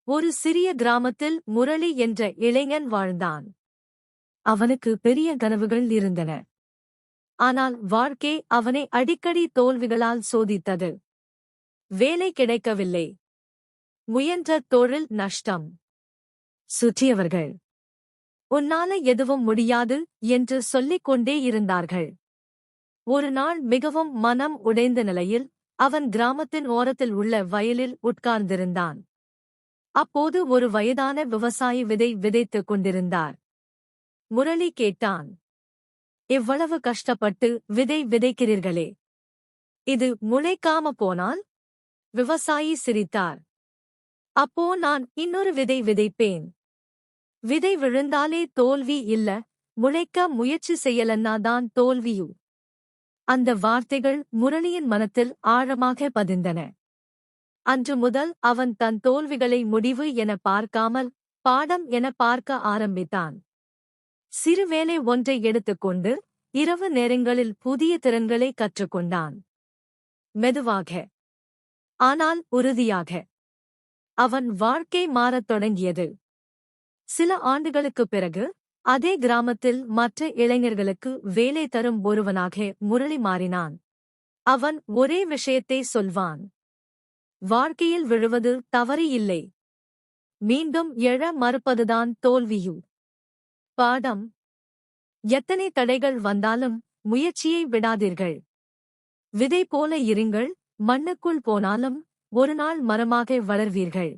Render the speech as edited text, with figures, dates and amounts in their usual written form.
ஒரு சிறிய கிராமத்தில் முரளி என்ற இளைஞன் வாழ்ந்தான். அவனுக்கு பெரிய கனவுகள் இருந்தன. ஆனால் வாழ்க்கை அவனை அடிக்கடி தோல்விகளால் சோதித்தது. வேலை கிடைக்கவில்லை. முயன்ற தொழில் நஷ்டம். சுற்றியவர்கள் உன்னால எதுவும் முடியாது என்று சொல்லிக் கொண்டே இருந்தார்கள். ஒரு நாள் மிகவும் மனம் உடைந்த நிலையில் அவன் கிராமத்தின் ஓரத்தில் உள்ள வயலில் உட்கார்ந்திருந்தான். அப்போது ஒரு வயதான விவசாயி விதை விதைத்துக் கொண்டிருந்தார். முரளி கேட்டான், இவ்வளவு கஷ்டப்பட்டு விதை விதைக்கிறீர்களே, இது முளைக்காம போனால்? விவசாயி சிரித்தார். அப்போ நான் இன்னொரு விதை விதைப்பேன். விதை விழுந்தாலே தோல்வி இல்ல, முளைக்க முயற்சி செய்யலன்னா தான் தோல்வியு. அந்த வார்த்தைகள் முரளியின் மனத்தில் ஆழமாக பதிந்தன. அன்று முதல் அவன் தன் தோல்விகளை முடிவு என பார்க்காமல் பாடம் என பார்க்க ஆரம்பித்தான். சிறு வேலை ஒன்றை எடுத்துக்கொண்டு இரவு நேரங்களில் புதிய திறன்களை கற்றுக்கொண்டான். மெதுவாக, ஆனால் உறுதியாக அவன் வாழ்க்கை மாறத் தொடங்கியது. சில ஆண்டுகளுக்குப் பிறகு அதே கிராமத்தில் மற்ற இளைஞர்களுக்கு வேலை தரும் ஒருவனாக முரளி மாறினான். அவன் ஒரே விஷயத்தை சொல்வான், வாழ்க்கையில் விழுவது தவறு இல்லை, மீண்டும் எழ மறுப்பதுதான் தோல்வியு. பாடம்: எத்தனை தடைகள் வந்தாலும் முயற்சியை விடாதீர்கள். விதை போல இருங்கள், மண்ணுக்குள் போனாலும் ஒருநாள் மரமாக வளர்வீர்கள்.